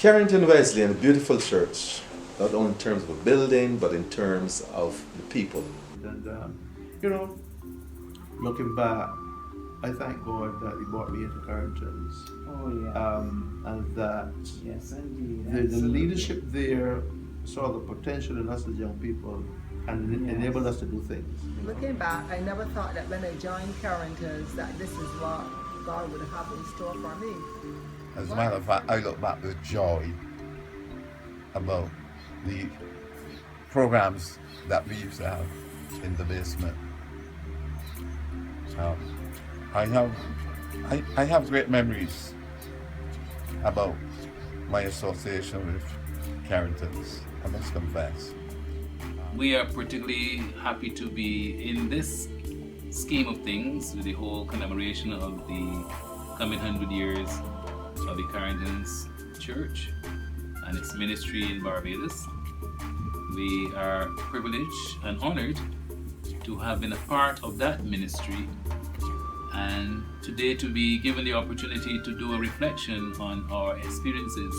Carrington Wesleyan, a beautiful church, not only in terms of a building, but in terms of the people. And, looking back, I thank God that He brought me into Carrington's. Oh, yeah. And that Yes, indeed. the leadership there saw the potential in us as young people and enabled us to do things. Looking back, I never thought that when I joined Carrington's that this is what God would have in store for me. As a matter of fact, I look back with joy about the programs that we used to have in the basement. I have great memories about my association with Carrington's, I must confess. We are particularly happy to be in this scheme of things with the whole commemoration of the coming 100 years of the Carrington's Church and its ministry in Barbados. We are privileged and honored to have been a part of that ministry, and today to be given the opportunity to do a reflection on our experiences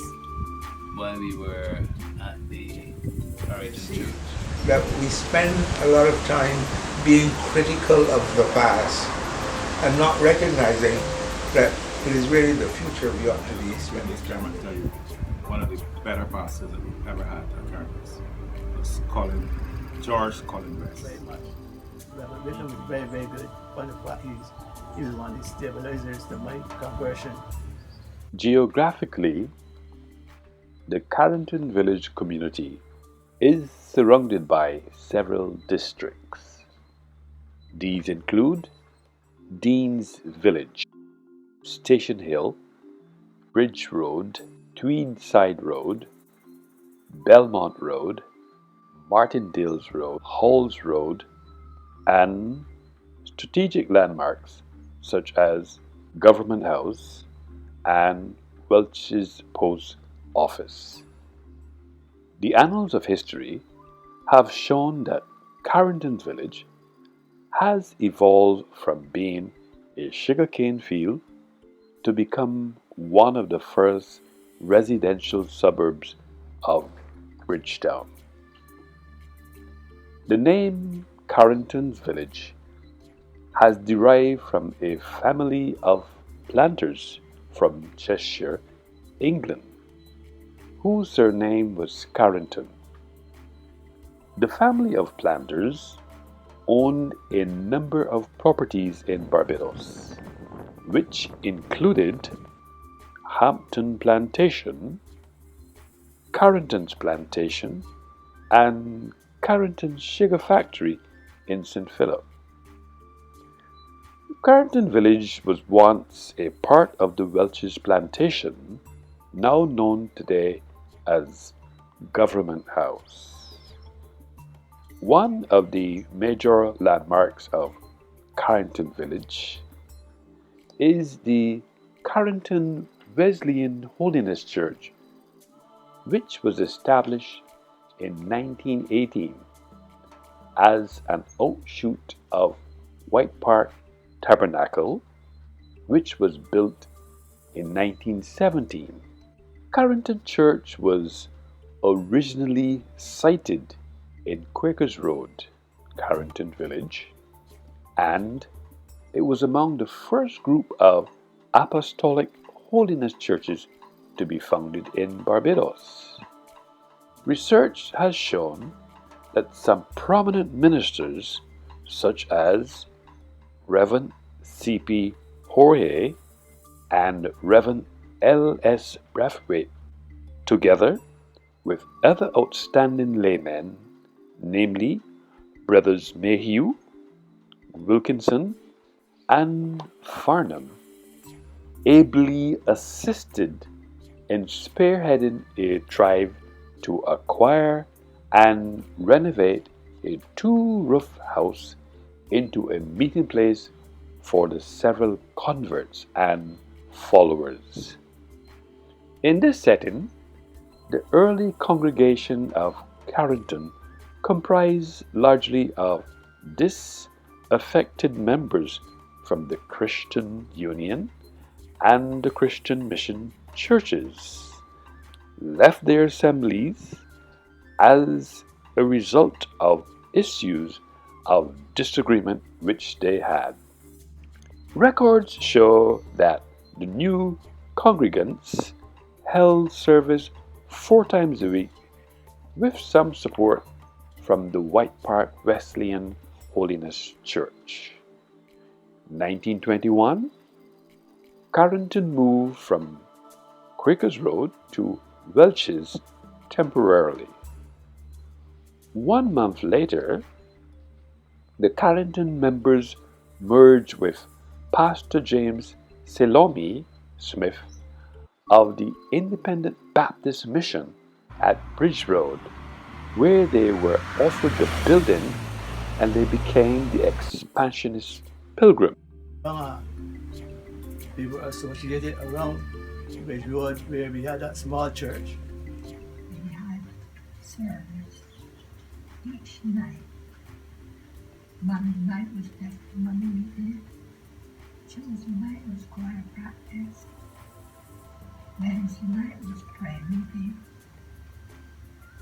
while we were at the Carrington Church. That we spend a lot of time being critical of the past and not recognizing that it is really the future we ought to be spending time I tell you, one of the better pastors that we've ever had at Carrington's was George Colin West. The revelation was very, very good. Wonderful. He was one of the stabilizers to my conversion. Geographically, the Carrington Village community is surrounded by several districts. These include Dean's Village, Station Hill, Bridge Road, Tweedside Road, Belmont Road, Martindale's Road, Halls Road, and strategic landmarks such as Government House and Welch's Post Office. The annals of history have shown that Carrington's Village has evolved from being a sugarcane field to become one of the first residential suburbs of Bridgetown. The name Carrington's Village has derived from a family of planters from Cheshire, England, whose surname was Carrington. The family of planters owned a number of properties in Barbados, which included Hampton Plantation, Carrington's Plantation, and Carrington's Sugar Factory in St. Philip. Carrington Village was once a part of the Welch's Plantation, now known today as Government House. One of the major landmarks of Carrington Village is the Carrington Wesleyan Holiness Church, which was established in 1918 as an offshoot of White Park Tabernacle, which was built in 1917. Carrington Church was originally sited in Quakers Road, Carrington Village, and it was among the first group of apostolic holiness churches to be founded in Barbados. Research has shown that some prominent ministers, such as Reverend C.P. Jorge and Reverend L.S. Brathwaite, together with other outstanding laymen, namely Brothers Mayhew, Wilkinson, and Farnham, ably assisted in spearheading a drive to acquire and renovate a two-roof house into a meeting place for the several converts and followers. In this setting, the early congregation of Carrington comprised largely of disaffected members from the Christian Union and the Christian Mission churches. left their assemblies as a result of issues of disagreement which they had. Records show that the new congregants held service 4 times a week with some support from the White Park Wesleyan Holiness Church. 1921, Carrington moved from Quakers Road to Welch's temporarily. 1 month later, the Carrington members merged with Pastor James Salome Smith of the Independent Baptist Mission at Bridge Road, where they were offered the building and they became the expansionist pilgrim. We were associated around Bridge Road where we had that small church. We had service each night. Monday night was testimony meeting. Tuesday night was choir practice. Wednesday night was prayer meeting.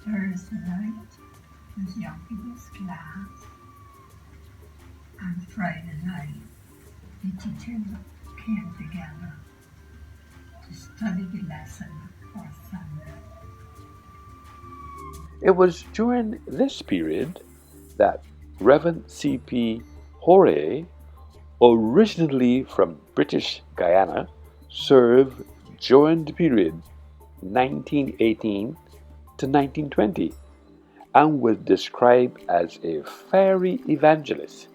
Thursday night was young people's class. And Friday night, the teachers came together to study the lesson for Sunday. It was during this period that Reverend C.P. Horay, originally from British Guyana, served during the period 1918 to 1920 and was described as a fiery evangelist.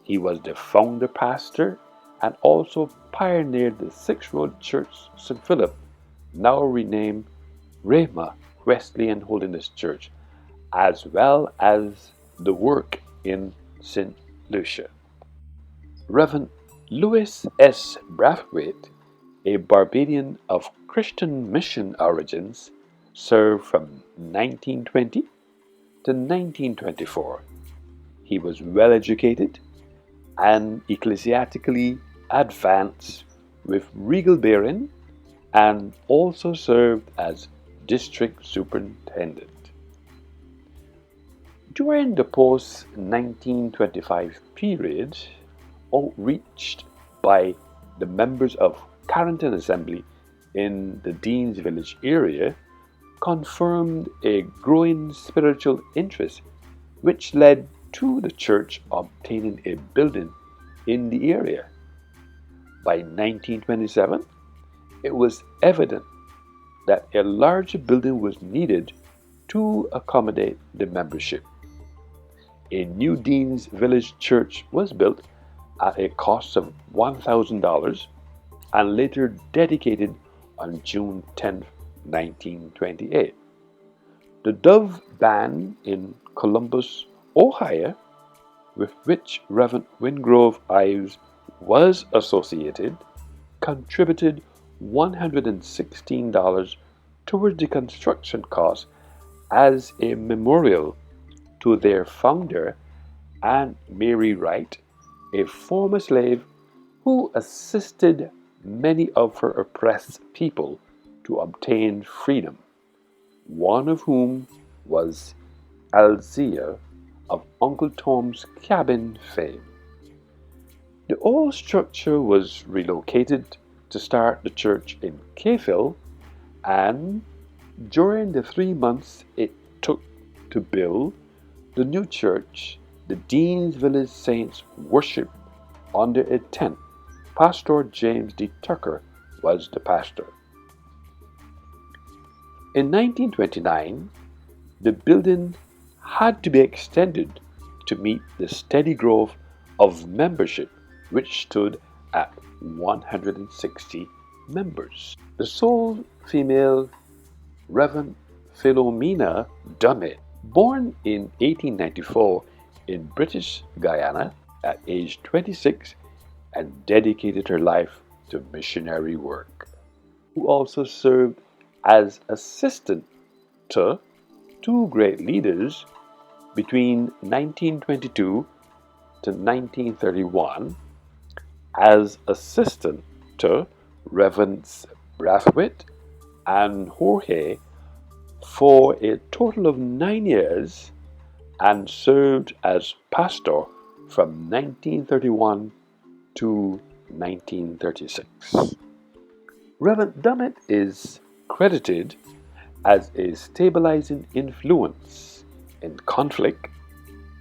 He was the founder pastor and also pioneered the 6 Road Church St. Philip, now renamed Rhema Wesleyan Holiness Church, as well as the work in St. Lucia. Reverend Louis S. Brathwaite, a Barbadian of Christian mission origins, served from 1920 to 1924. He was well educated and ecclesiastically advanced with regal bearing and also served as district superintendent. During the post-1925 period, outreach by the members of Carrington Assembly in the Dean's Village area confirmed a growing spiritual interest, which led to the church obtaining a building in the area. By 1927, it was evident that a larger building was needed to accommodate the membership. A new Dean's Village church was built at a cost of $1,000 and later dedicated on June 10, 1928. The Dove Band in Columbus, Ohio, with which Reverend Wingrove Ives was associated, contributed $116 towards the construction cost as a memorial to their founder, Aunt Mary Wright, a former slave who assisted many of her oppressed people to obtain freedom, one of whom was ELZIA of Uncle Tom's Cabin fame. The old structure was relocated to start the church in Cayville, and during the 3 months it took to build the new church, the Dean's Village Saints worshiped under a tent. Pastor James D. Tucker was the pastor. In 1929, the building had to be extended to meet the steady growth of membership, which stood at 160 members. The sole female Reverend Philomena Dummett, born in 1894 in British Guyana at age 26, and dedicated her life to missionary work, who also served as assistant to 2 great leaders between 1922 to 1931, as assistant to Reverends Brathwaite and Jorge for a total of 9 years and served as pastor from 1931 to 1936. Reverend Dummett is credited as a stabilizing influence in conflict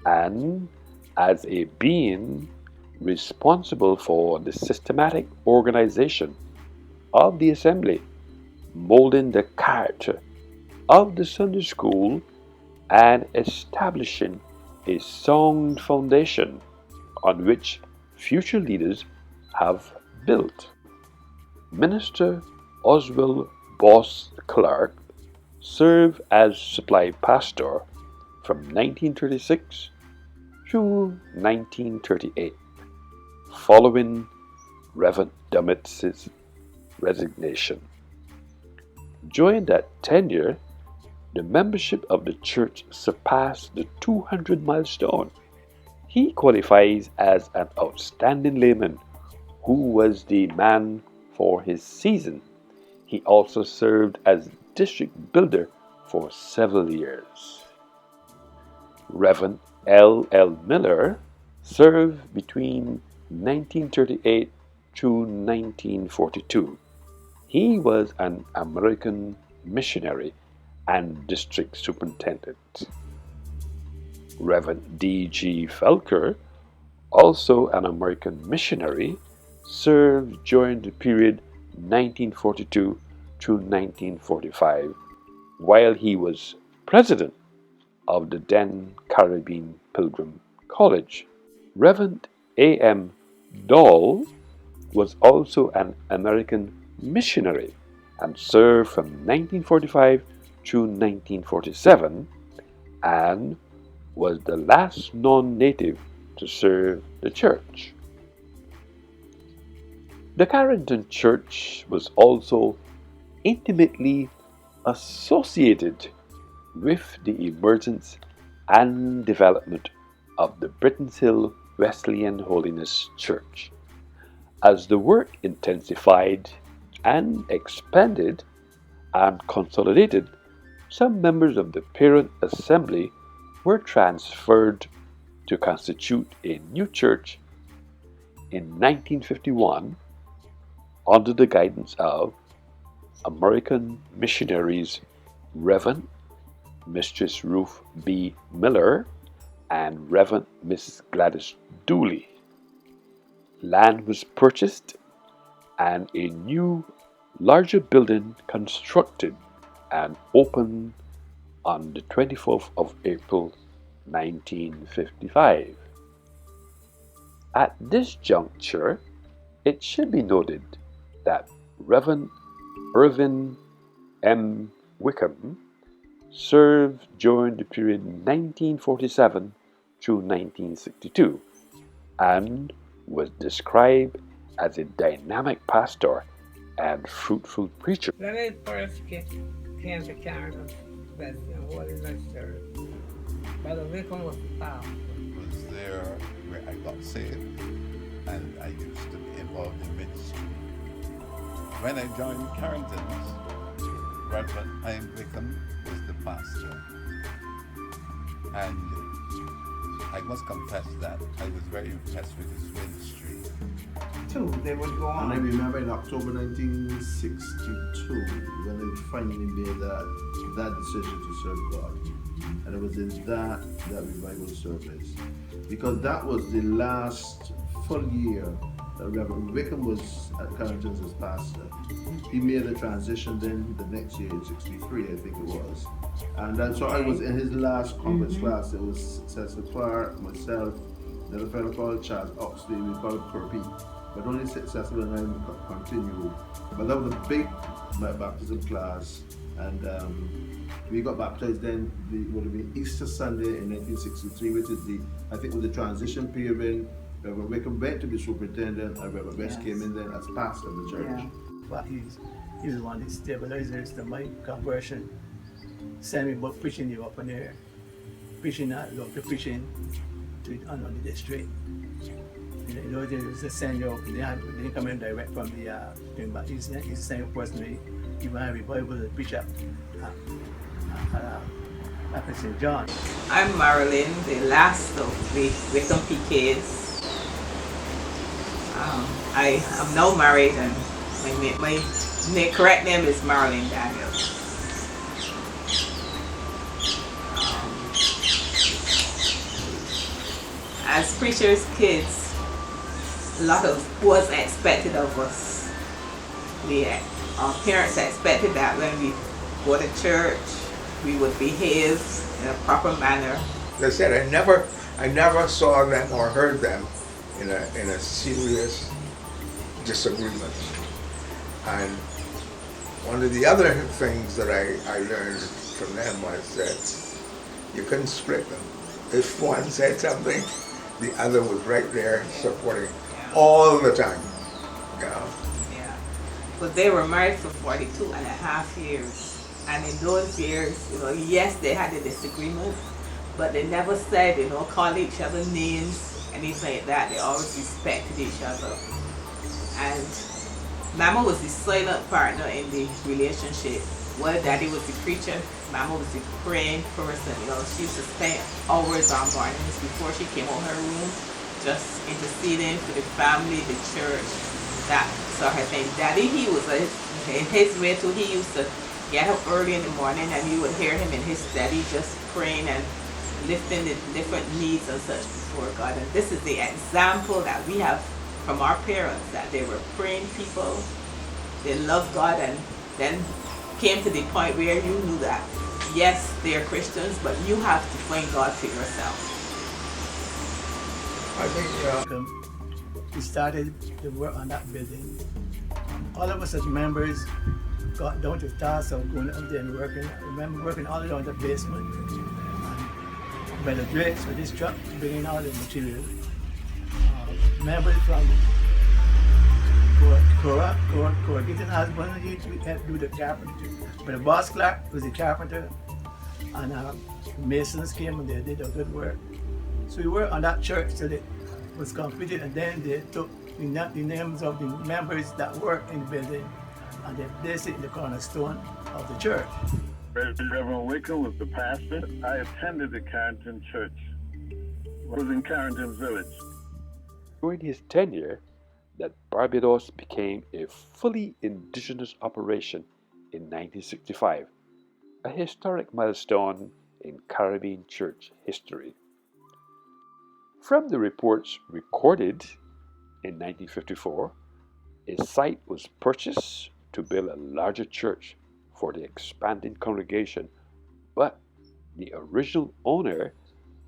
and as a being responsible for the systematic organization of the assembly, molding the character of the Sunday school and establishing a sound foundation on which future leaders have built. Minister Oswald Boss Clark served as supply pastor from 1936 through 1938, following Reverend Dummett's resignation. During that tenure, the membership of the church surpassed the 200 milestone. He qualifies as an outstanding layman who was the man for his season. He also served as district builder for several years. Reverend L. Miller served between 1938 to 1942. He was an American missionary and district superintendent. Reverend D.G. Felker, also an American missionary, served during the period 1942 to 1945, while he was president of the then Caribbean Pilgrim College. Reverend A.M. Dahl was also an American missionary and served from 1945 to 1947 and was the last non-native to serve the church. The Carrington Church was also intimately associated with the emergence and development of the Britons Hill Wesleyan Holiness Church. As the work intensified and expanded and consolidated, some members of the parent assembly were transferred to constitute a new church in 1951 under the guidance of American missionaries Reverend Mistress Ruth B. Miller and Reverend Miss Gladys Dooley. Land was purchased and a new, larger building constructed and opened on the 24th of April 1955. At this juncture, it should be noted that Reverend Irvin M. Wickham served during the period 1947 to 1962 and was described as a dynamic pastor and fruitful preacher. When I first came to Carrington's Wesleyan Holiness Church, Brother Wickham was the pastor. It was there where I got saved, and I used to be involved in ministry. When I joined Carrington's, Reverend I.M. Wickham was the pastor. And I must confess that I was very impressed with his ministry. They would go And I on. remember in October 1962 when they finally made that decision to serve God. And it was in that revival service. Because that was the last full year that Reverend Wickham was at Carrington's as pastor. He made the transition then the next year in 63, I think it was. And then, so I was in his last conference class. It was Cecil Clark, myself, another fellow called Charles Oxley, we called Kirby. But only Cecil and I continued. But that was a big baptism class. And we got baptized then, it would have been Easter Sunday in 1963, which is I think was the transition period. Reverend Wickham went to be superintendent and Reverend West came in then as pastor of the church. But he was one of the stabilizers to my conversion. Send me about preaching you up in there. Preaching that, love to preaching to another district. In those days, it was a send you. They didn't come in direct from the thing, but he's the same person. He went to revival the bishop at St. John. I'm Marilyn, the last of the Wickham PKs. I am now married, and my correct name is Marilyn Daniels. As preachers' kids, a lot of was expected of us. Our parents expected that when we go to church, we would behave in a proper manner. As I said, I never saw them or heard them in a serious disagreement. And one of the other things that I learned from them was that you couldn't split them. If one said something, the other was right there supporting all the time. Yeah. But they were married for 42 and a half years. And in those years, yes, they had a disagreement, but they never said, call each other names, anything like that. They always respected each other. And Mama was the silent partner in the relationship. While Daddy was the preacher, Mama was the praying person. She used to spend hours on mornings before she came out her room, just interceding for the family, the church, that sort of thing. Daddy, he was in his way too. He used to get up early in the morning, and you would hear him in his study just praying and lifting the different needs and such before God. And this is the example that we have from our parents, that they were praying people, they loved God, and then came to the point where you knew that, yes, they are Christians, but you have to find God for yourself. I think we started the work on that building. All of us as members got down to the task of going up there and working. I remember working all around the basement. And by the drakes with this truck, bringing all the material. Members from Corrigan husband, he helped do the carpentry. But the boss clerk was the carpenter, and masons came and they did a good work. So we worked on that church till it was completed, and then they took the names of the members that worked in the building, and they placed it in the cornerstone of the church. Reverend Wickham was the pastor. I attended the Carrington Church. I was in Carrington Village. During his tenure, that Barbados became a fully indigenous operation in 1965, a historic milestone in Caribbean church history. From the reports recorded in 1954, a site was purchased to build a larger church for the expanding congregation, but the original owner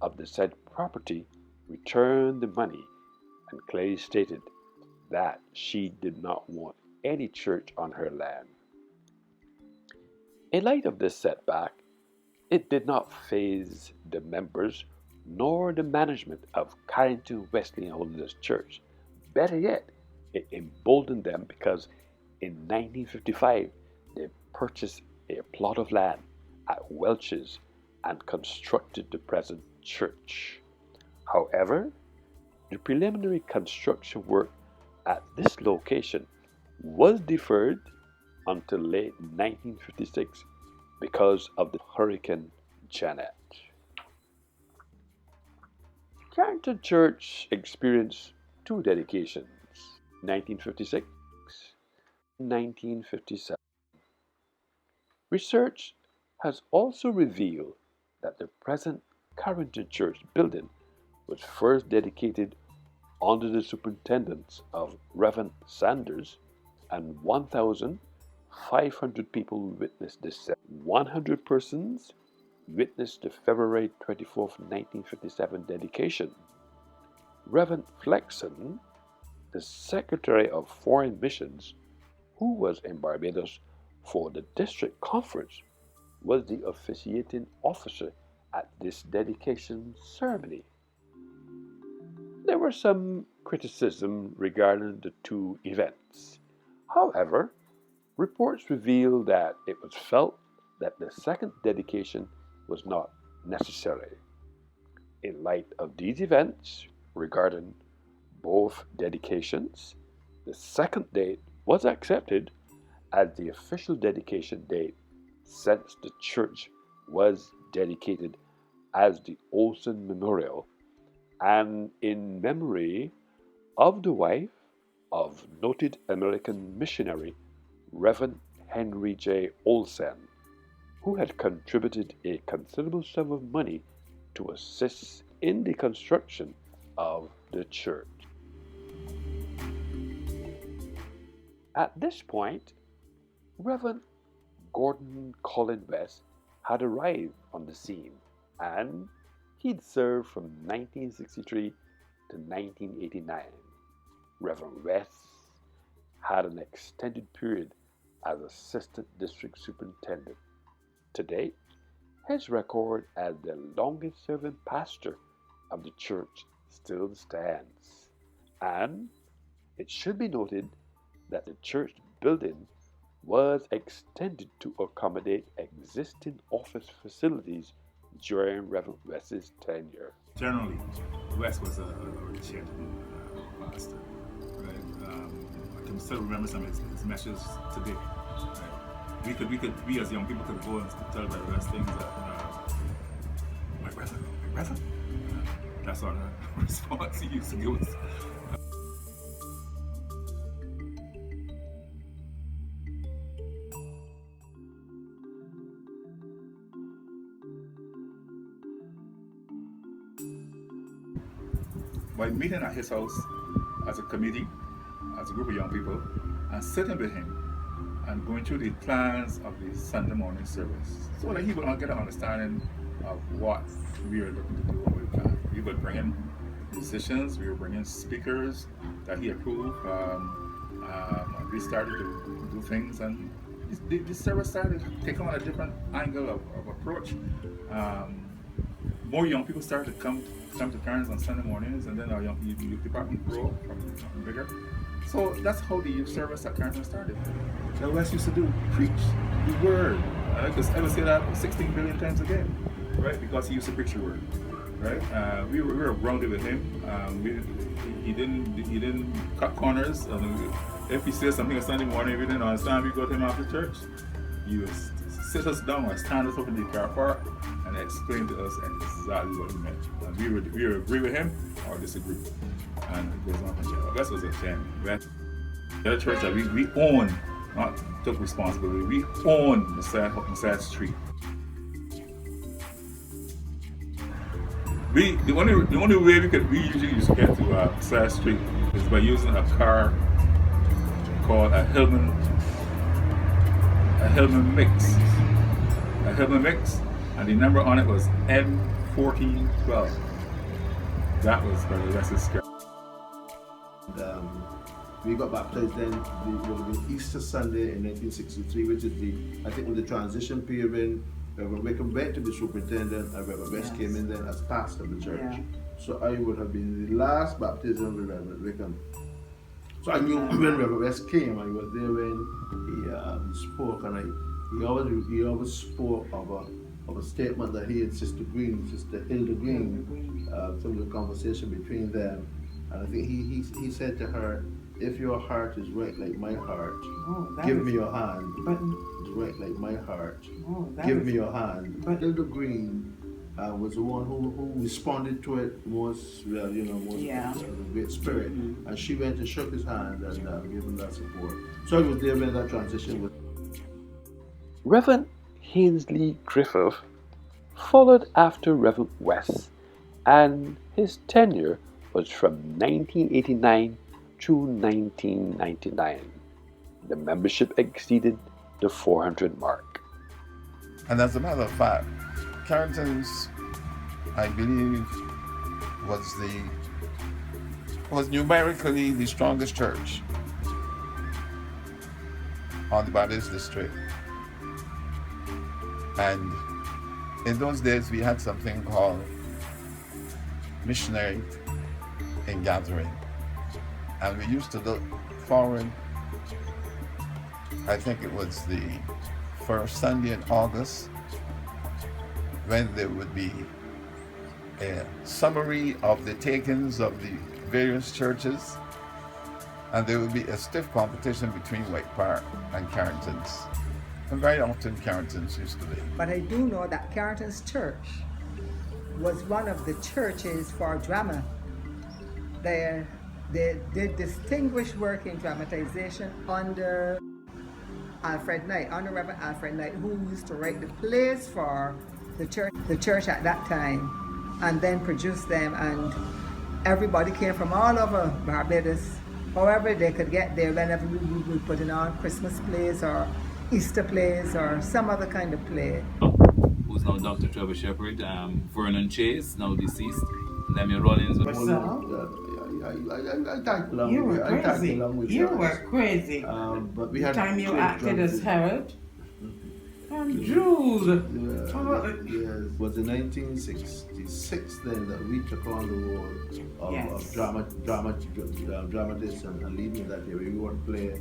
of the said property returned the money, and Clay stated that she did not want any church on her land. In light of this setback, it did not faze the members nor the management of Carrington Wesleyan Holiness Church. Better yet, it emboldened them because in 1955 they purchased a plot of land at Welch's and constructed the present church. However, the preliminary construction work at this location was deferred until late 1956 because of the Hurricane Janet. Carrington Church experienced two dedications, 1956 and 1957. Research has also revealed that the present Carrington Church building was first dedicated under the superintendence of Reverend Sanders, and 1,500 people witnessed this. 100 persons witnessed the February 24, 1957 dedication. Reverend FLEXON, the Secretary of Foreign Missions, who was in Barbados for the district conference, was the officiating officer at this dedication ceremony. There was some criticism regarding the two events. However, reports revealed that it was felt that the second dedication was not necessary. In light of these events regarding both dedications, the second date was accepted as the official dedication date since the church was dedicated as the Olsen Memorial and in memory of the wife of noted American missionary Reverend Henry J. Olsen, who had contributed a considerable sum of money to assist in the construction of the church. At this point, Reverend Gordon Colin West had arrived on the scene, and he'd served from 1963 to 1989. Reverend West had an extended period as Assistant District Superintendent. To date, his record as the longest serving pastor of the church still stands. And it should be noted that the church building was extended to accommodate existing office facilities during Reverend West's tenure. Generally, West was a rejected pastor. Right? I can still remember some of his messages today. Right? We as young people could go and tell Reverend West things that, my brother. That's sort of response he used to give us. By meeting at his house as a committee, as a group of young people, and sitting with him and going through the plans of the Sunday morning service, so that he would get an understanding of what we are looking to do, what we plan. We would bring in musicians, we were bringing speakers that he approved. We started to do things, and the service started taking on a different angle of approach. More young people started to come to Carringtons on Sunday mornings, and then our youth department grew from bigger. So that's how the youth service at Carrington started. The West used to do preach the word. I would say that 16 billion times a day, right? Because he used to preach the word, right? We were grounded with him. He didn't cut corners. If he said something on Sunday morning, we didn't understand, we go to him after church. He would sit us down or stand us up in the car park and explain to us exactly what he meant. And we would agree with him or disagree. And it goes on from there. West was a gem. The other church that we owned, not took responsibility, we owned Messiah Street. The only way we usually used to get to Messiah Street is by using a car called a Hillman Mix. A Hillman Mix, and the number on it was M1412. That was Brother West's car. We got baptized then, it would have been Easter Sunday in 1963, which is I think was the transition period when Reverend Wickham went to be superintendent and Reverend West came in then as pastor of the church. Yeah. So I would have been the last baptism with Reverend Wickham. So I knew when Reverend West came, I was there when he spoke, and he always spoke of a statement that he and Sister Hilda Green, from the conversation between them. And I think he said to her, if your heart is right like my heart, give me your hand. It's right like my heart, give me your hand. But Hilda Green was the one who responded to it most with a great spirit. And she went and shook his hand and gave him that support. So I was there when that transition was. Reverend Hainsley Griffith followed after Reverend West, and his tenure was from 1989 to 1999. The membership exceeded the 400 mark. And as a matter of fact, Carrington's, I believe, was numerically the strongest church on the Baptist district. And in those days, we had something called missionary in gathering. And we used to look forward, I think it was the first Sunday in August, when there would be a summary of the takings of the various churches, and there would be a stiff competition between White Park and Carrington's. And very often Carrington's used to lead. But I do know that Carrington's church was one of the churches for drama. They did distinguished work in dramatization under Alfred Knight, under Reverend Alfred Knight, who used to write the plays for the church at that time, and then produce them, and everybody came from all over Barbados. However they could get there whenever we were putting on Christmas plays or Easter plays or some other kind of play. Who's now Dr. Trevor Shepherd, Vernon Chase, now deceased, Lemmy Rollins. I tagged along You with were I tagged crazy. along with You Charles. were crazy. But we The had time you great acted drums as in- Herod. And Jude. Yeah, it was in 1966 then that we took on the role of, Yes. of dramatist and leading that year. We were to play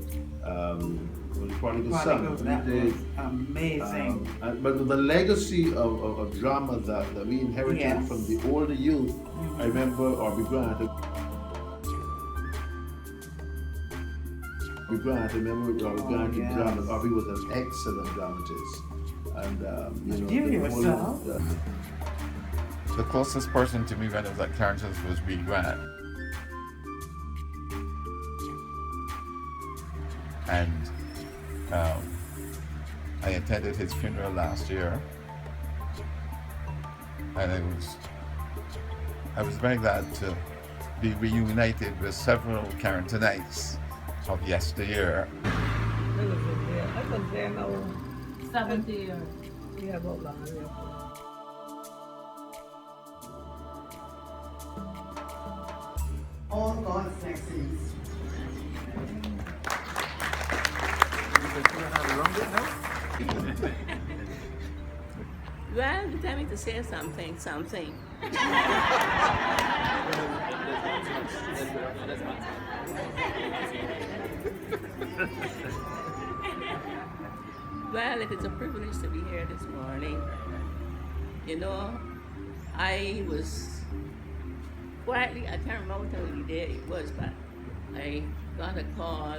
Prodigal Son. Prodigal, that was amazing. But the legacy of drama that we inherited Yes. from the older youth, I remember Orbie Grant. I remember Orbie Grant in drama. Orbie was an excellent dramatist. And, Do yourself. The closest person to me when I was at Carrington's was Reed Grant. And I attended his funeral last year, and I was very glad to be reunited with several Carringtonites of yesteryear. I was there now 70 years. Yeah, about long. All God's blessings. Well, you tell me to say something. Well, it is a privilege to be here this morning. You know, I was quietly, I can't remember what time of the day it was, but I got a call.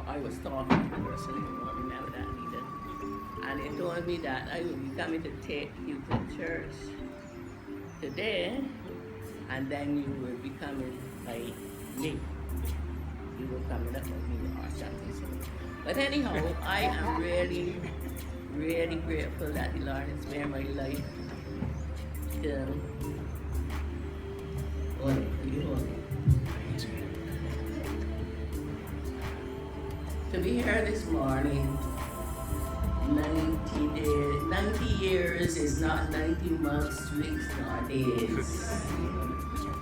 I was talking to the person, I don't remember that either. And they told me that I would be coming to take you to church today, and then you will be coming by me. You were coming up with me or something. So. But anyhow, I am really, really grateful that the Lord has spared my life to be here this morning. 90 years is not 90 months, weeks, nor days.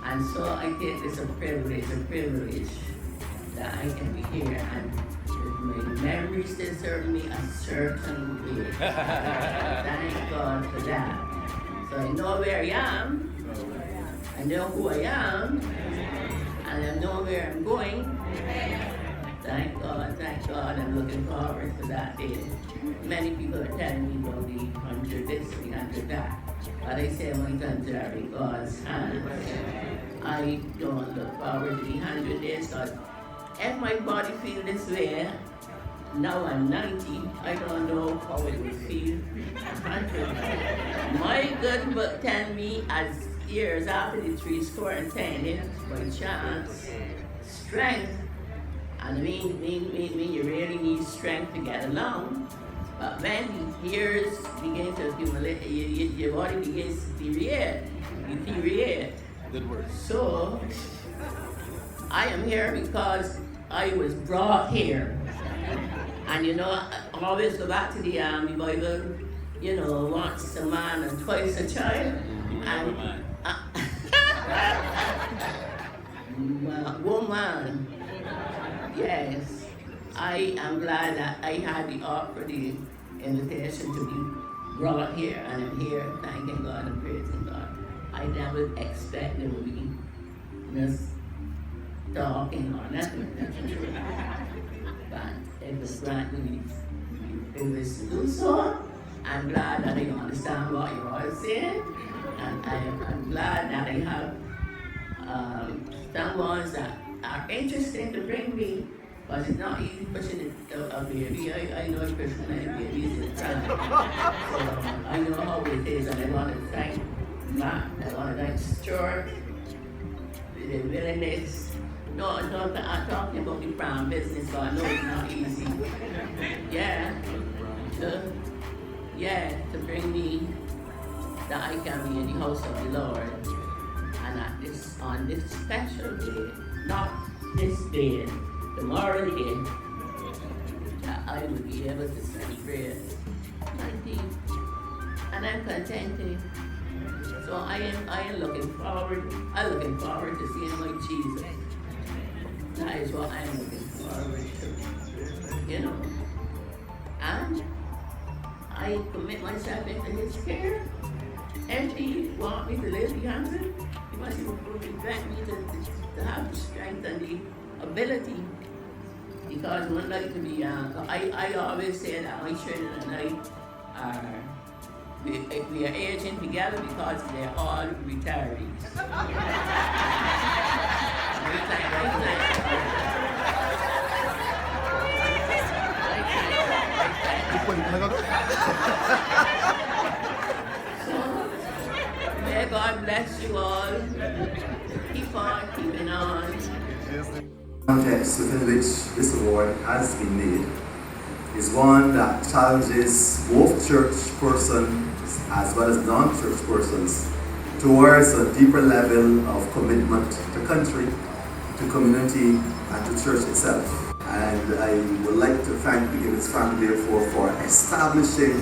And so I think it's a privilege that I can be here, and my memories still serve me a certain way. Thank God for that. So I know where I am, I know who I am, and I know where I'm going. Thank God, I'm looking forward to that day. Many people are telling me about the 100 this, the 100 that. But I say my guns are in God's hands. I don't look forward to the 100 days, because if my body feels this way, now I'm 90, I don't know how it will feel 100. My good book tell me as years after the 70, by chance, strength. And I mean, you really need strength to get along. But when the years begin to accumulate, your body begins to deteriorate. Good word. So, I am here because I was brought here. And you know, I always go back to the Bible, you know, once a man and twice a child. And woman. Yes, I am glad that I had the invitation to be brought here, and I'm here thanking God and praising God. I never expected to be just talking or nothing. But it was granted me it was to do so. I'm glad that I understand what you're all saying, and I'm glad that I have Some ones that are interested to bring me, but it's not easy pushing a baby. I know a person and a baby is a child. So I know how it is, and I want to thank Matt. I want to thank Stuart for the willingness. No, I'm talking about the brown business, so I know it's not easy. Yeah. To bring me that I can be in the house of the Lord. And on this special day, not this day, tomorrow day, that I will be able to send prayers and peace. And I'm contented. So I am looking forward to seeing my Jesus. That is what I'm looking forward to. You know. And I commit myself into his care. And he want me to live beyond it. He must grant me to have the strength and the ability. Because one like to be I always say that my children and I we are aging together because they're all retirees. May God bless you all. Keep on keeping on. The context within which this award has been made is one that challenges both church persons as well as non-church persons towards a deeper level of commitment to country, to community, and to church itself. And I would like to thank the Gibbons family, therefore, for establishing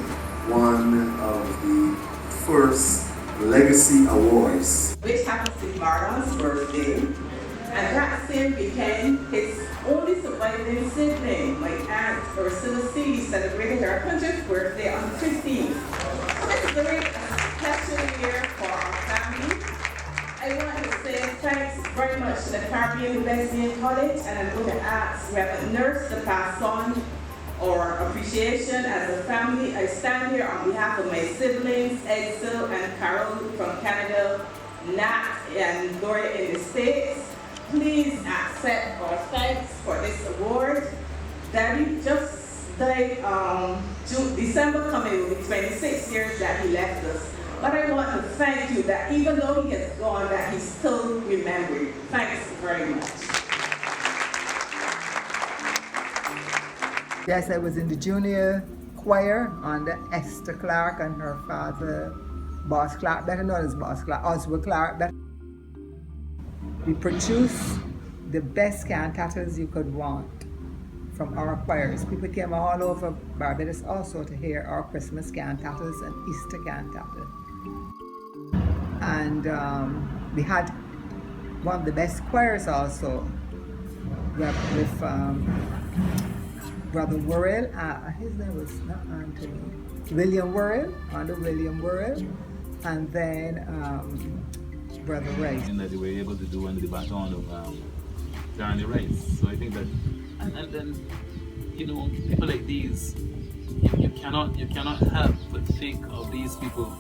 one of the first legacy awards, which happens to be Marlon's birthday, and that same weekend, his only surviving sibling, my aunt Ursula C, celebrated her 100th birthday on the 15th. So it's a very special year for our family. I want to say thanks very much to the Caribbean Lesbian College, and I'm going to ask Reverend Nurse to pass on our appreciation as a family. I stand here on behalf of my siblings, Edsel and Carol from Canada, Nat and Gloria in the States. Please accept our thanks for this award. Daddy just died December coming, will be 26 years that he left us. But I want to thank you that even though he has gone, that he still remembered. Thanks very much. Yes, I was in the junior choir under Esther Clark and her father, Boss Clark, better known as Boss Clark, Oswald Clark. We produce the best cantatas you could want from our choirs. People came all over Barbados also to hear our Christmas cantatas and Easter cantatas. And we had one of the best choirs also with Brother Worrell, his name was not Anthony, William Worrell, under William Worrell, and then Brother Wright. And that they were able to do under the baton of Darnley Rice. So I think that, and then, you know, people like these, you cannot help but think of these people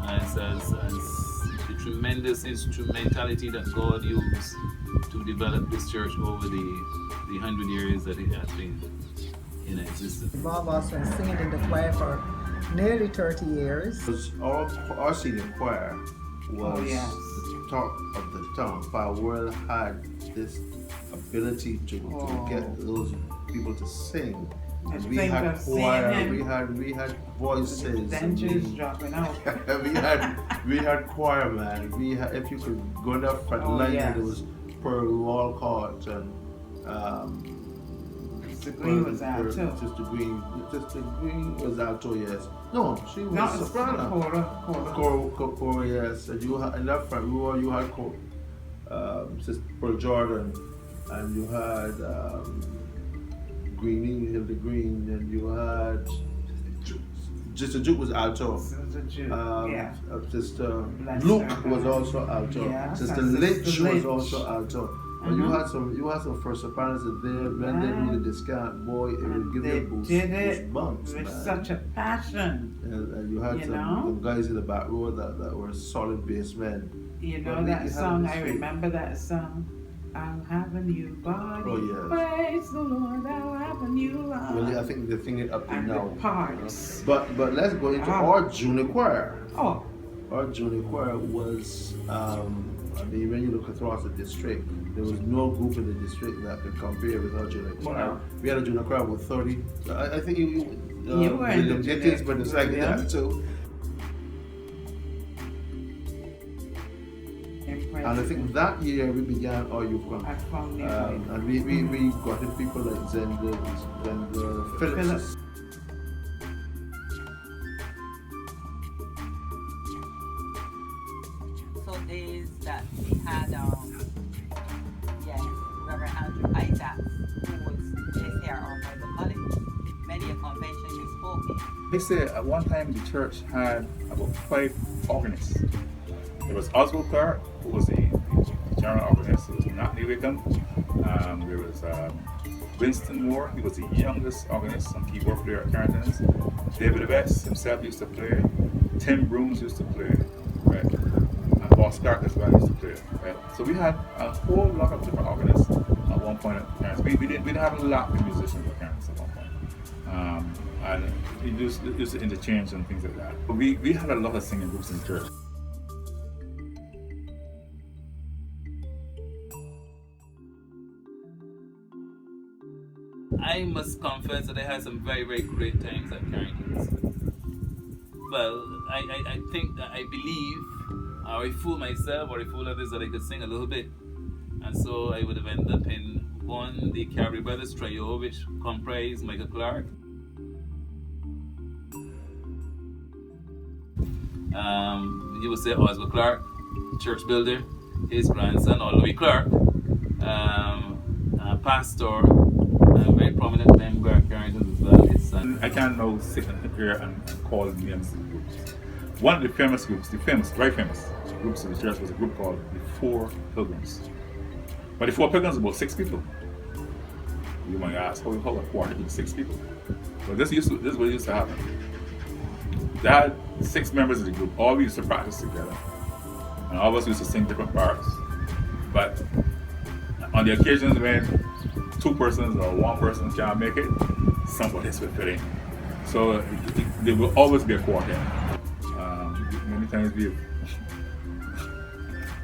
as the tremendous instrumentality that God used to develop this church over the 100 years that it has been in existence. Bob also has singing in the choir for nearly 30 years. Our senior choir was the talk of the town. Farwell had this ability to get those people to sing. And we had choir, we had voices. Dentures dropping out. we had choir, man. If you could go in that front line, and there was Pearl Walcott and Sister Green was out too. Sister Green was alto, yes. No, she was not soprano. Cora, yes. And you had in that front row, you had Sister Pearl Jordan, and you had Greenie, Hilda Green, and you had Sister Duke was alto. Sister Luke was also alto. Sister Lynch was also alto. But you had some first sopranos there when they do the discount, boy, it would give you a boost, bumps, with man. such a passion. And you had some guys in the back row that were solid bassmen. You know that song, I remember that song. I'll have a new body. Oh, yes. Praise the Lord, I'll have a new life. Well, I think they're thinking up to and now. The parts. You know? But let's go into our junior choir. Oh. Our junior choir was, when you look across the district, there was no group in the district that could compare with our junior choir. No. We had a junior choir with 30. I think you were in the junior, but it's like that too. And I think that year we began our youth conference. And we got in people like Zenda Phillips. So days that we had, Reverend Andrew Isaacs, who was JCR or Bible College. Many a convention you spoke in. They say at one time the church had about 5 organists. There was Oswald Clark, who was the general organist. There was Natalie Wickham. There was Winston Moore. He was the youngest organist and keyboard player at Carrington's. David Abetz himself used to play. Tim Brooms used to play. Right? And Boss Clark as well used to play. Right? So we had a whole lot of different organists at one point at Carrington's. We didn't have a lot of musicians at Carrington's at one point. And we used to interchange and things like that. But we had a lot of singing groups in the church. I must confess that I had some very, very great times at Carrington's. Well, I think that I believe, or I fool myself, or I fool others that I could sing a little bit. And so I would have ended up in one, the Carey Brothers Trio, which comprised Michael Clark. You would say Oswald Clark, church builder, his grandson, Louis Clark, pastor, a very prominent member of Carrington as well, his son. I can't now sit here and call names of groups. One of the famous groups, very famous groups of the church was a group called the Four Pilgrims. But the Four Pilgrims were about 6 people. You might ask, how a quarter to 6 people? But this is what used to happen. They had 6 members of the group, all we used to practice together. And all of us used to sing different parts. But on the occasions when 2 persons or 1 person can't make it, somebody else will fit in. So there will always be a quartet. Many times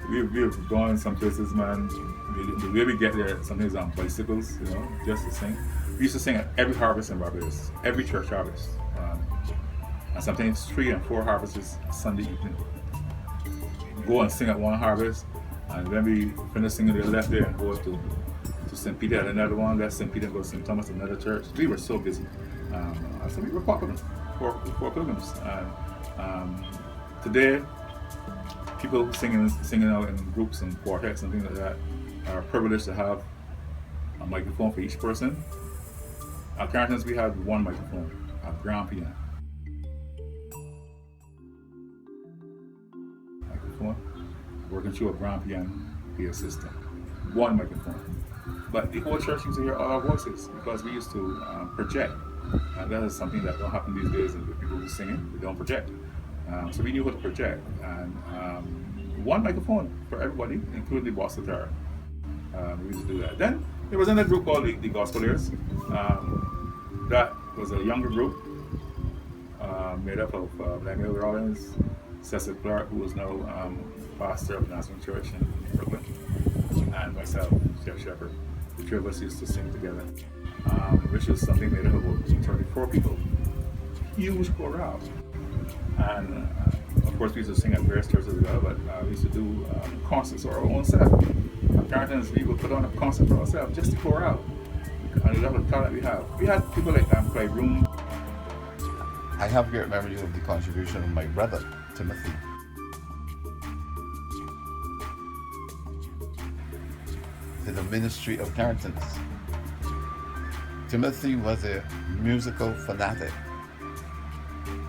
we've gone some places, man. The way we get there, sometimes on bicycles, just to sing. We used to sing at every harvest in Barbados, every church harvest. And sometimes 3 and 4 harvests Sunday evening. Go and sing at one harvest, and when we finish singing, we left there and go to St. Peter at another one, left St. Peter and go to St. Thomas, another church. We were so busy. So we were popular, Four Pilgrims. And today, people singing out in groups and quartets and things like that are privileged to have a microphone for each person. At Carrington's, we had 1 microphone, a grand piano. Microphone, working through a grand piano PA system. 1 microphone. But the whole church used to hear all our voices because we used to project. And that is something that don't happen these days, and the people who singing, they don't project. So we knew how to project. And 1 microphone for everybody, including the boss guitar. We used to do that. Then there was another group called the Gospelers. That was a younger group made up of Daniel Rollins, Cecil Clark, who is now pastor of Nazarene Church in Brooklyn, and myself, Jeff Shepherd. The 3 of us used to sing together, which was something made up of about 34 people. Huge chorale. And of course, we used to sing at various churches as well, but we used to do concerts for our own self. At Carrington's, we would put on a concert for ourselves just to pour out. And the level of talent we have. We had people like Clive Room. I have great memory of the contribution of my brother, Timothy. To the ministry of Carrington's. Timothy was a musical fanatic,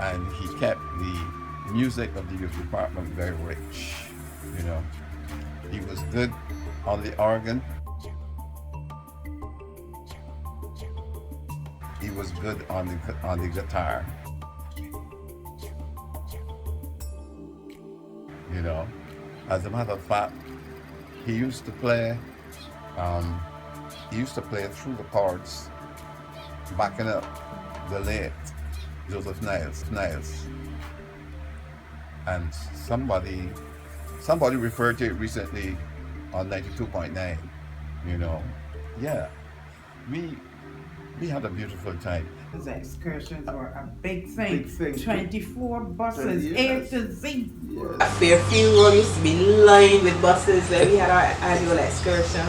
and he kept the music of the youth department very rich. He was good on the organ, was good on the guitar. You know, as a matter of fact, he used to play through the chords, backing up the late Joseph Niles. And somebody referred to it recently on 92.9, you know. Yeah, we had a beautiful time. Those excursions were a big thing. Big thing. 24 buses, A to Z. Yes. Fairfield Road used to be lined with buses when we had our annual excursion.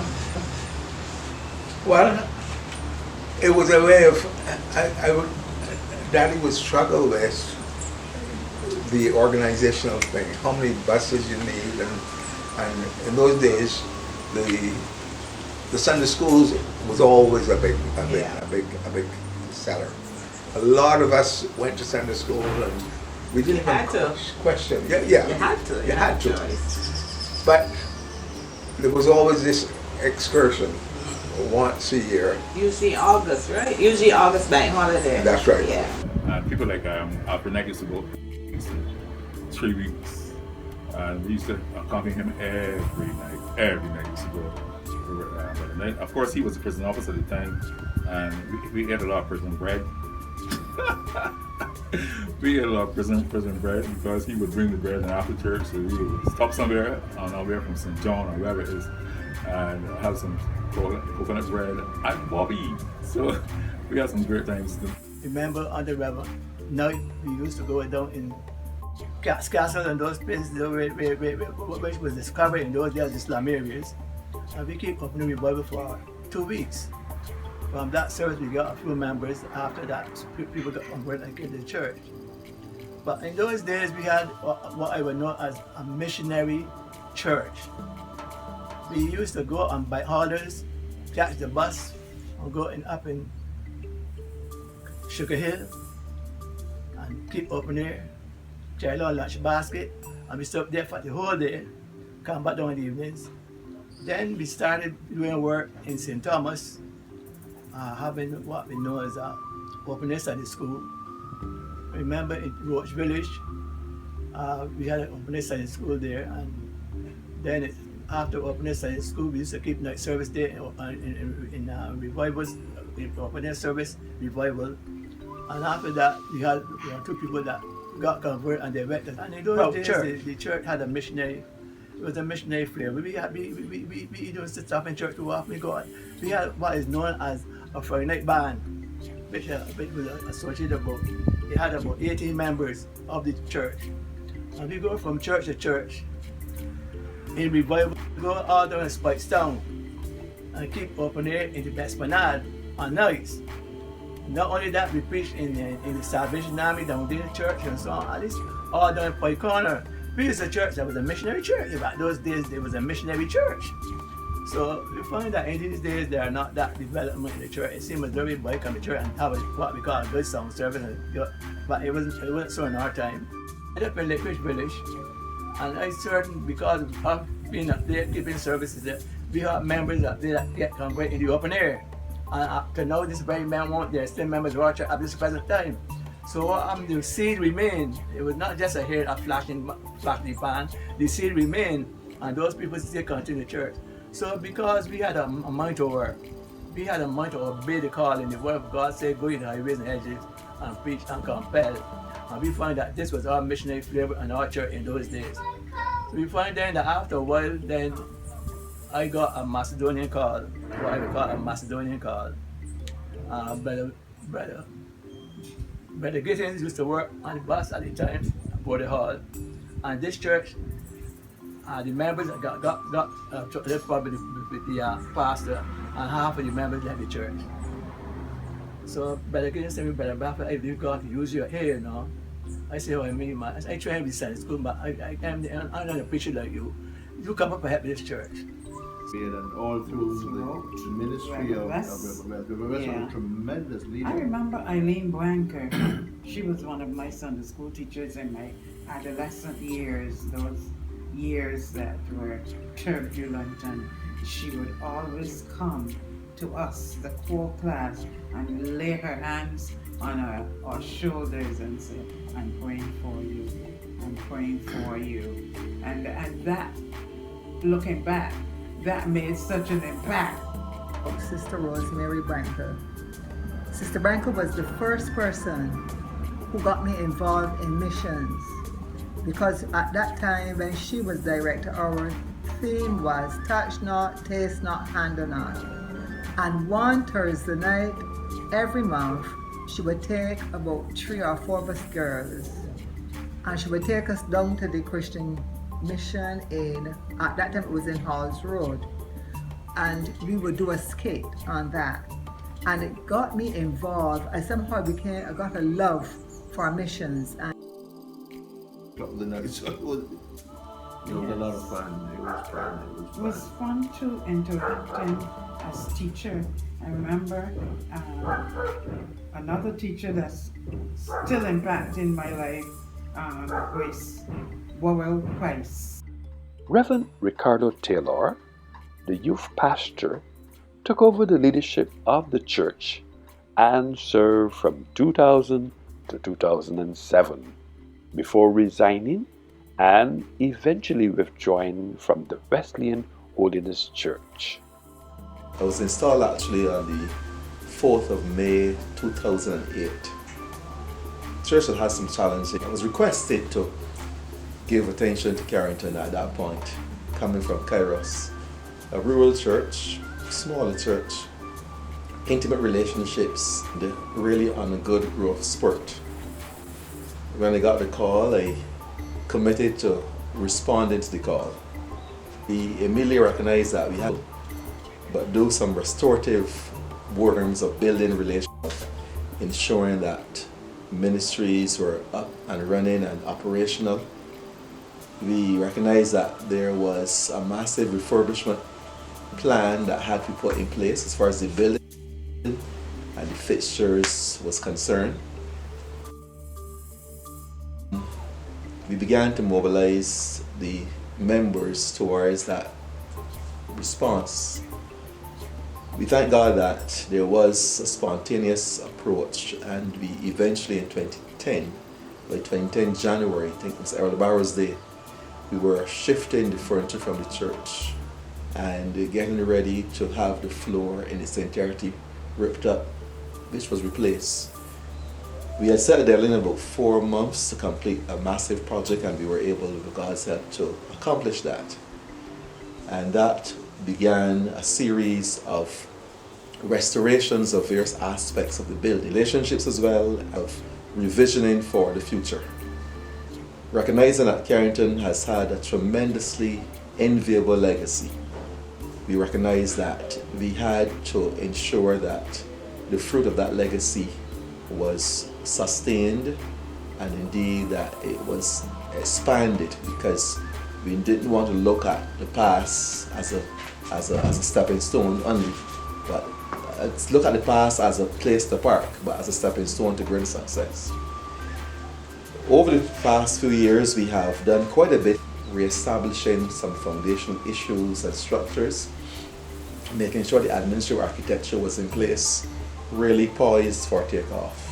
Well, it was a way of, Daddy would struggle with the organizational thing, how many buses you need, and in those days, the Sunday schools was always a big seller. A lot of us went to Sunday school, and we didn't even question. Yeah. You had to. You had to. But there was always this excursion once a year. Usually August, right? Usually August bank holiday. That's right. Yeah. People like Alfred Neck used to go 3 weeks. And we used to accompany him every night. Every night we used to go. Of course, he was a prison officer at the time, and we ate a lot of prison bread. We ate a lot of prison bread because he would bring the bread, and after church, so we would stop somewhere on our way from St. John or wherever it is, and have some coconut bread and Bobby. So we had some great times. Remember on the river, night we used to go down in Castle and those places which was discovered in those days, the slum areas. And we keep opening revival for 2 weeks. From that service, we got a few members. After that, people got on board and came to the church. But in those days, we had what I would know as a missionary church. We used to go on by orders, catch the bus, and go up in Sugar Hill, and keep open there, carry our lunch basket, and we stayed there for the whole day, come back down in the evenings. Then we started doing work in St. Thomas, having what we know as open Sunday school. Remember in Roach Village, we had an open Sunday school there, and then after open Sunday school, we used to keep night service there in revivals, in open service, revival. And after that, we had 2 people that got converted and they went. And in those days, the church had a missionary. It was a missionary flavor. We used to stop in church too often. We had what is known as a Friday night band, which was associated about. It had about 18 members of the church. And we go from church to church. In revival, we go all down to Spikestown and keep open there in the Esplanade on nights. Not only that, we preach in the Salvation Army down there in the church and so on. At least all down in Pike Corner. We used a church that was a missionary church. Back those days, there was a missionary church. So we find that in these days, there are not that development in the church. It seems as though everybody come to church and have what we call a good sound service, but it wasn't so in our time. I ended up in Lake Ridge Village, and I certain because of being up there, keeping services there, we have members up there that get converted in the open air. And up to now, this very man won't, there are still members of our church at this present time. So the seed remained. It was not just a hair, a flashing pan. The seed remained, and those people still continue the church. So because we had a mind to work, we had a mind to obey the call in the word of God, say, go in the highways and hedges and preach and compel. And we find that this was our missionary flavor in our church in those days. So we find then that after a while, then I got a Macedonian call, what I would call a Macedonian call. Brother Gittins used to work on the bus at the time, for the hall. And this church, the members got probably with the pastor, and half of the members left the church. So Brother Gittins said to me, Brother Bradford, if you got to use your hair now. I said, what I mean, man. I try to be Sunday school, but I'm not a preacher like you. You come up and help this church. And all through the ministry of a tremendous leader. I remember Eileen Blanker. She was one of my Sunday school teachers in my adolescent years, those years that were turbulent, and she would always come to us, the core class, and lay her hands on our shoulders and say, I'm praying for you, I'm praying for you. And that, looking back, that made such an impact. Sister Rosemary Branker. Sister Branker was the first person who got me involved in missions, because at that time when she was director, our theme was touch not, taste not, handle not. And one Thursday night every month, she would take about 3 or 4 of us girls, and she would take us down to the Christian mission at that time it was in Halls Road, and we would do a skit on that. And it got me involved. I somehow I got a love for missions. And couple of nights. It was a lot of fun. It was fun. It was fun to interacting as teacher. I remember another teacher that's still impacting my life was Worrell Price. Reverend Ricardo Taylor, the youth pastor, took over the leadership of the church and served from 2000 to 2007 before resigning and eventually withdrawing from the Wesleyan Holiness Church. I was installed actually on the 4th of May 2008. The church had some challenges. I was requested to give attention to Carrington at that point, coming from Kairos, a rural church, smaller church, intimate relationships, really on a good growth spurt. When I got the call, I committed to responding to the call. We immediately recognized that we had but do some restorative work in terms of building relationships, ensuring that ministries were up and running and operational. We recognized that there was a massive refurbishment plan that had to be put in place as far as the building and the fixtures was concerned. We began to mobilize the members towards that response. We thank God that there was a spontaneous approach, and we eventually in 2010, by 2010 January, I think it was Earl Barrow's Day, we were shifting the furniture from the church and getting ready to have the floor in its entirety ripped up, which was replaced. We had set a deadline in about 4 months to complete a massive project, and we were able, with God's help, to accomplish that. And that began a series of restorations of various aspects of the building, relationships as well, of revisioning for the future. Recognizing that Carrington has had a tremendously enviable legacy, we recognize that we had to ensure that the fruit of that legacy was sustained, and indeed that it was expanded, because we didn't want to look at the past as a stepping stone only, but look at the past as a place to park, but as a stepping stone to greater success. Over the past few years, we have done quite a bit re-establishing some foundational issues and structures, making sure the administrative architecture was in place, really poised for takeoff.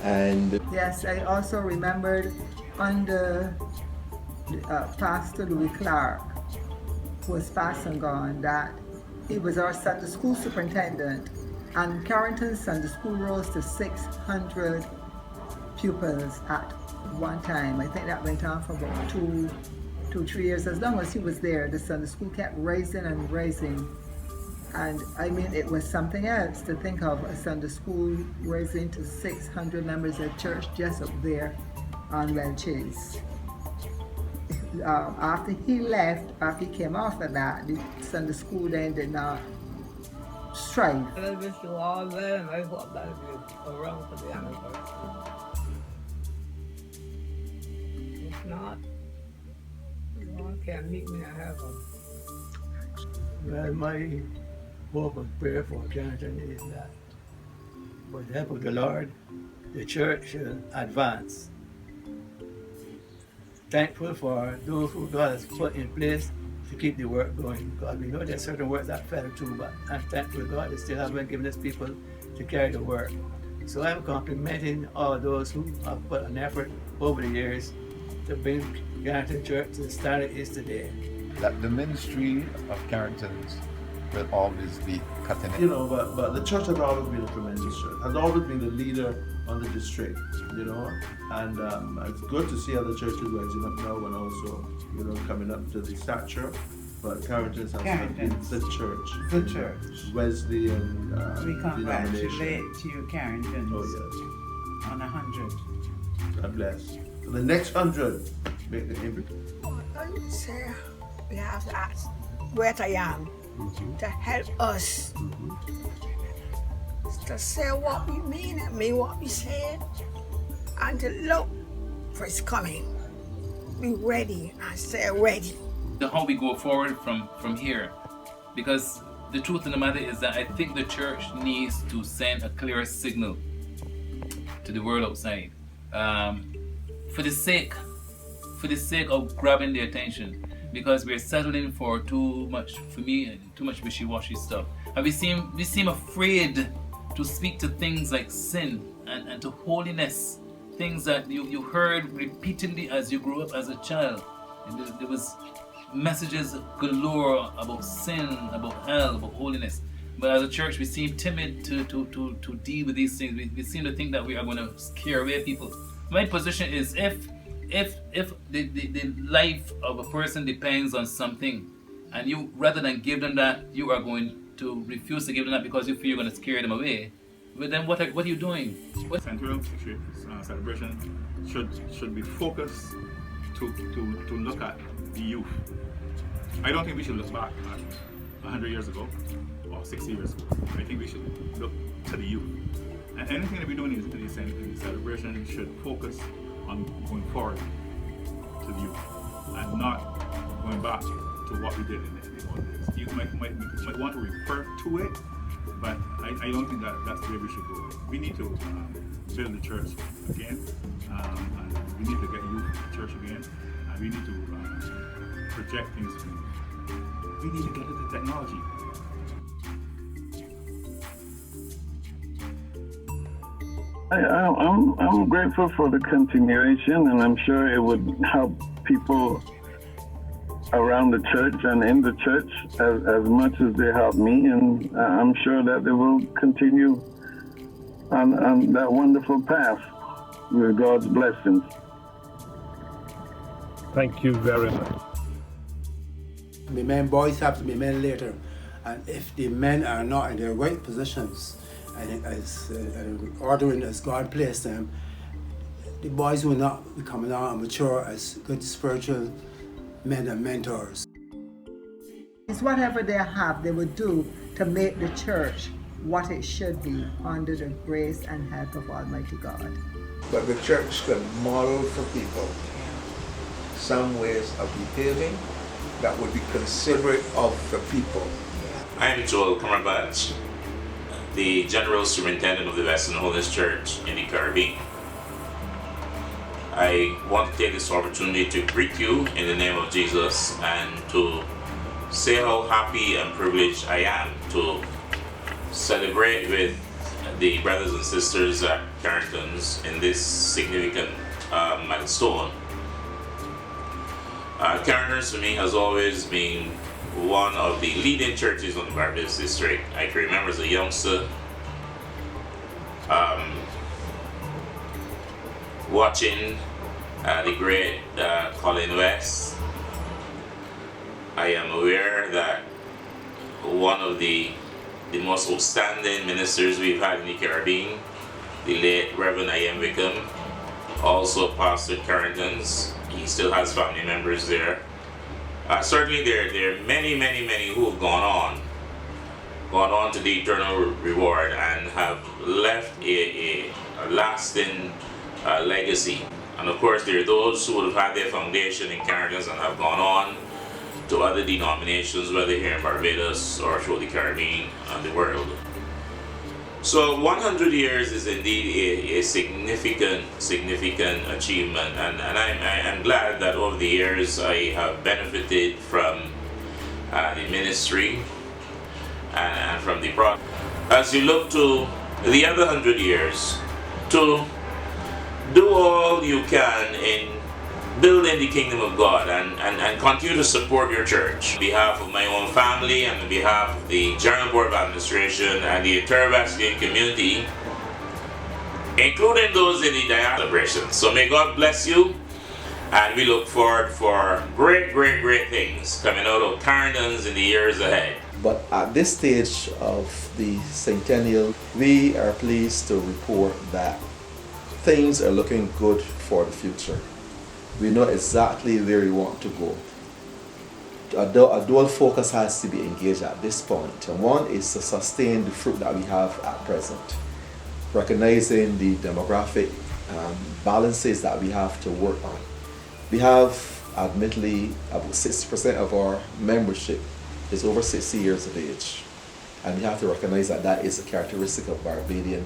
And yes, I also remembered under Pastor Louis Clark, who was passed and gone, that he was our Sunday school superintendent, and Carrington's Sunday school rose to 600 pupils at one time. I think that went on for about 3 years. As long as he was there, the Sunday school kept rising and rising. And I mean, it was something else to think of a Sunday school raising to 600 members at church just up there on Well Chase. After he left, after he came off of that, the Sunday school then did not strive. I wish you all there, and I hope that you're around for the anniversary. If not, you all can meet me in heaven. Well, my hope and prayer for Carrington is that, with the help of the Lord, the church should advance. Thankful for those who God has put in place to keep the work going. Because we know there's certain works that fell through, but I'm thankful God still haven't given us people to carry the work. So I'm complimenting all those who have put an effort over the years to bring Carrington Church to the standard it is today. That the ministry of Carrington's will always be cutting edge. You know, but the church has always been a tremendous church, has always been the leader on the district, you know, and it's good to see other churches rising up now and also, you know, coming up to the stature. But Carrington's has been the church. The church. Wesleyan We congratulate denomination. you, Carringtons. Oh, yes. On 100. God bless. For the next 100, make the impact. Say, we have to ask where I am to help us to say what we mean and mean what we say, and to look for his coming. Be ready and stay ready. How we go forward from here, because the truth of the matter is that I think the church needs to send a clear signal to the world outside, for the sake of grabbing their attention, because we're settling for too much wishy-washy stuff, and we seem afraid to speak to things like sin and to holiness, things that you heard repeatedly as you grew up as a child. And there was messages galore about sin, about hell, about holiness. But as a church, we seem timid to deal with these things. We seem to think that we are going to scare away people. My position is, if the life of a person depends on something, and you, rather than give them that, you are going to refuse to give them that because you feel you're going to scare them away, but then what are you doing? Central celebration should be focused to look at the youth. I don't think we should look back at 100 years ago or 60 years ago. I think we should look to the youth. And anything that we do in the celebration should focus on going forward to the youth and not going back to what we did in the old days. You might want to refer to it, but I don't think that's where we should go. We need to build the church again, and we need to get youth in the church again, and we need to project things to them. We need to get into technology. I'm grateful for the continuation, and I'm sure it would help people around the church and in the church as much as they help me, and I'm sure that they will continue on that wonderful path with God's blessings. Thank you very much. The men boys have to be men later, and if the men are not in their right positions and as ordering as God placed them, the boys will not be coming out and mature as good spiritual men and mentors. It's whatever they have, they would do to make the church what it should be under the grace and help of Almighty God. But the church can model for people some ways of behaving that would be considerate of the people. I am Joel Congregants, the General Superintendent of the Western Holiness Church in the Caribbean. I want to take this opportunity to greet you in the name of Jesus and to say how happy and privileged I am to celebrate with the brothers and sisters at Carrington's in this significant milestone. Carrington's for me has always been one of the leading churches in the Barbados district. I can remember as a youngster watching the great Colin West. I am aware that one of the most outstanding ministers we've had in the Caribbean, the late Reverend I.M. Wickham, also pastored Carrington's. He still has family members there. Certainly there are many who have gone on to the eternal reward and have left a lasting legacy. And of course there are those who have had their foundation in Carrington's and have gone on to other denominations, whether here in Barbados or through the Caribbean and the world. So 100 years is indeed a significant achievement, and I'm glad that over the years I have benefited from the ministry and from the prophet. As you look to the other 100 years, to do all you can in building the kingdom of God and continue to support your church. On behalf of my own family and on behalf of the General Board of Administration and the entire Wesleyan community, including those in the diaspora celebrations. So may God bless you, and we look forward for great, great, great things coming out of Carrington's in the years ahead. But at this stage of the centennial, we are pleased to report that things are looking good for the future. We know exactly where we want to go. A dual focus has to be engaged at this point. And one is to sustain the fruit that we have at present, recognizing the demographic balances that we have to work on. We have, admittedly, about 60% of our membership is over 60 years of age. And we have to recognize that that is a characteristic of Barbadian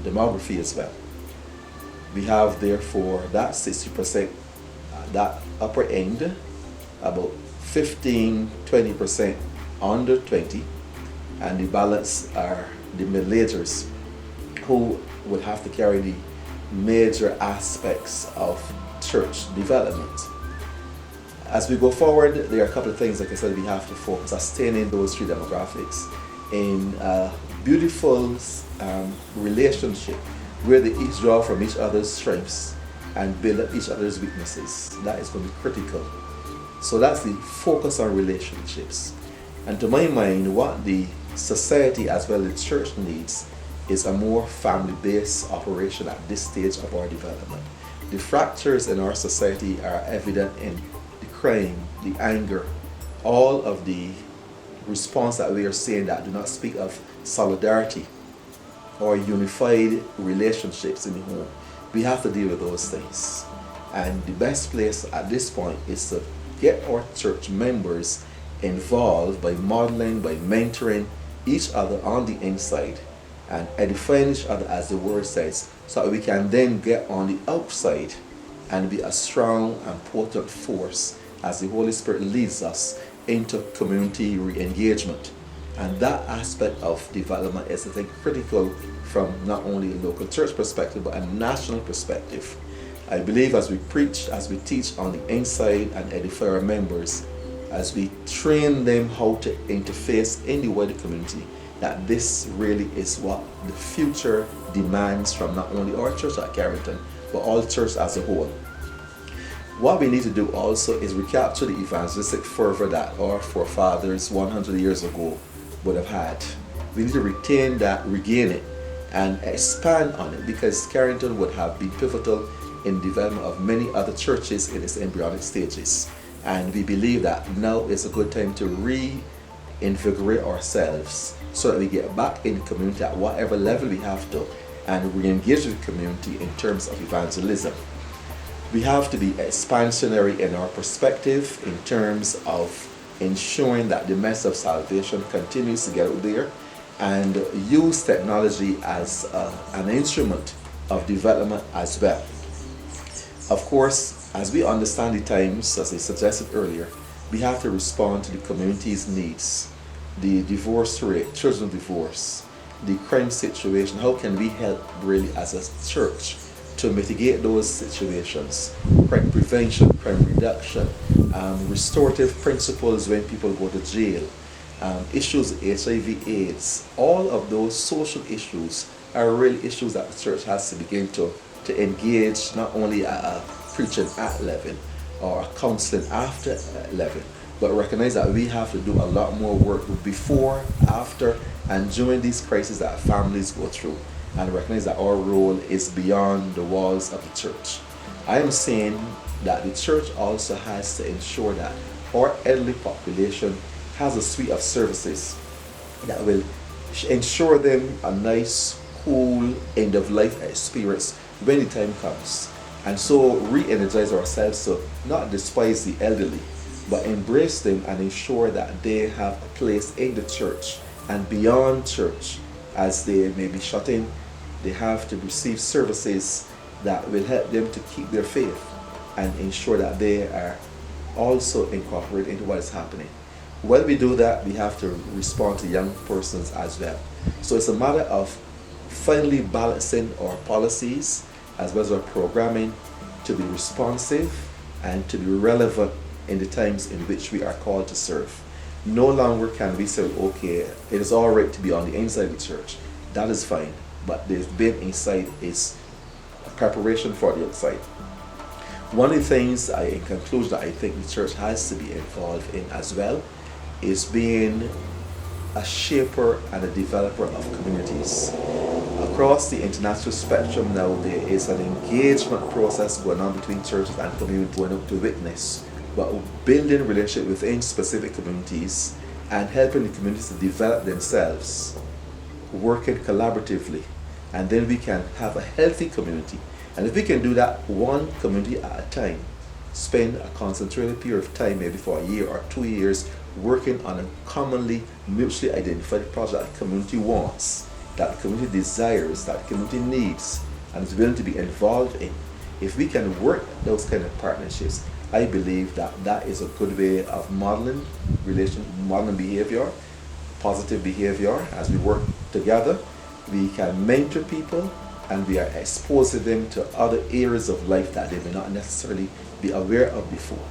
demography as well. We have, therefore, that 60%, that upper end, about 15-20% under 20, and the balance are the middle-agers who would have to carry the major aspects of church development. As we go forward, there are a couple of things, like I said, we have to focus on sustaining those three demographics in a beautiful relationship where they each draw from each other's strengths and build up each other's weaknesses. That is going to be critical. So that's the focus on relationships. And to my mind, what the society as well as the church needs is a more family-based operation at this stage of our development. The fractures in our society are evident in the crime, the anger, all of the response that we are seeing that do not speak of solidarity or unified relationships in the home. We have to deal with those things. And the best place at this point is to get our church members involved by modeling, by mentoring each other on the inside and edifying each other as the word says, so that we can then get on the outside and be a strong and potent force as the Holy Spirit leads us into community re-engagement. And that aspect of development is, I think, critical from not only a local church perspective, but a national perspective. I believe as we preach, as we teach on the inside and edify our members, as we train them how to interface in the wider community, that this really is what the future demands from not only our church at Carrington, but all church as a whole. What we need to do also is recapture the evangelistic fervor that our forefathers 100 years ago would have had. We need to retain that, regain it, and expand on it, because Carrington would have been pivotal in the development of many other churches in its embryonic stages. And we believe that now is a good time to reinvigorate ourselves so that we get back in the community at whatever level we have to and re-engage with the community in terms of evangelism. We have to be expansionary in our perspective in terms of ensuring that the message of salvation continues to get out there and use technology as an instrument of development as well. Of course, as we understand the times, as I suggested earlier, we have to respond to the community's needs. The divorce rate, children divorce, the crime situation, how can we help really as a church to mitigate those situations? Crime prevention, crime reduction, restorative principles when people go to jail, issues of HIV/AIDS, all of those social issues are really issues that the church has to begin to engage, not only at a preaching at level or a counseling after level, but recognize that we have to do a lot more work before, after, and during these crises that families go through, and recognize that our role is beyond the walls of the church. I am saying that the church also has to ensure that our elderly population has a suite of services that will ensure them a nice, cool end-of-life experience when the time comes. And so re-energize ourselves to not despise the elderly, but embrace them and ensure that they have a place in the church and beyond church. As they may be shut in, they have to receive services that will help them to keep their faith and ensure that they are also incorporated into what is happening. when we do that, we have to respond to young persons as well. So it's a matter of finally balancing our policies as well as our programming to be responsive and to be relevant in the times in which we are called to serve. No longer can we say, okay, it is all right to be on the inside of the church. That is fine, but the being inside is a preparation for the outside. One of the things, in conclusion, that I think the church has to be involved in as well is being a shaper and a developer of communities. Across the international spectrum now, there is an engagement process going on between churches and communities going up to witness, but building relationship within specific communities and helping the communities to develop themselves, working collaboratively, and then we can have a healthy community. And if we can do that one community at a time, spend a concentrated period of time, maybe for a year or 2 years, working on a commonly, mutually identified project that the community wants, that the community desires, that the community needs, and is willing to be involved in. If we can work those kind of partnerships, I believe that that is a good way of modeling behavior, positive behavior. As we work together, we can mentor people, and we are exposing them to other areas of life that they may not necessarily be aware of before.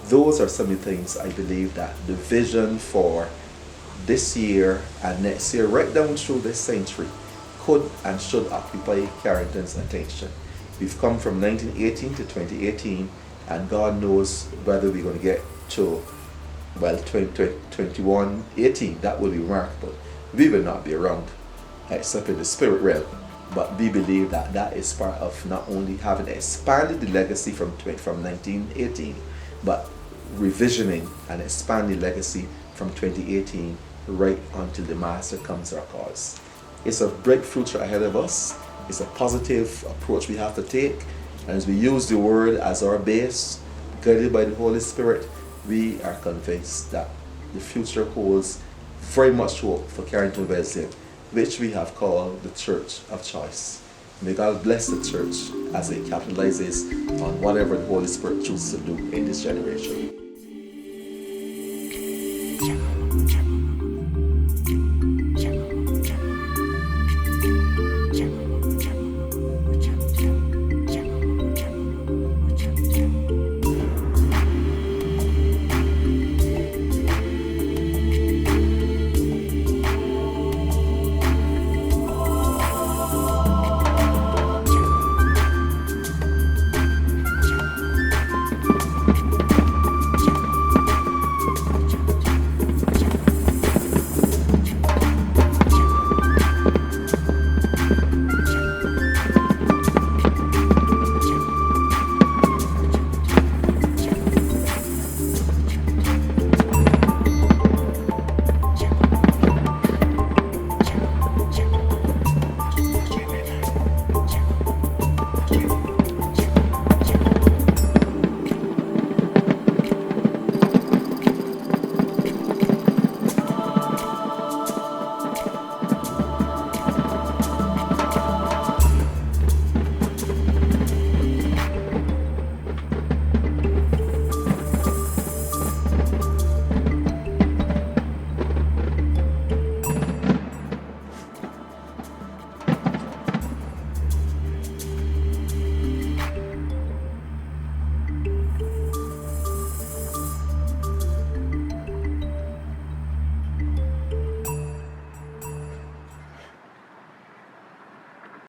Those are some of the things I believe that the vision for this year and next year, right down through this century, could and should occupy Carrington's attention. We've come from 1918 to 2018, and God knows whether we're going to get to, well, 2118. That will be remarkable. We will not be around, except in the spirit realm. But we believe that that is part of not only having expanded the legacy from 1918, but revisioning and expanding legacy from 2018 right until the Master comes to our cause. It's a great future ahead of us. It's a positive approach we have to take. And as we use the Word as our base, guided by the Holy Spirit, we are convinced that the future holds very much hope for Carrington Wesleyan, which we have called the Church of Choice. May God bless the church as it capitalizes on whatever the Holy Spirit chooses to do in this generation.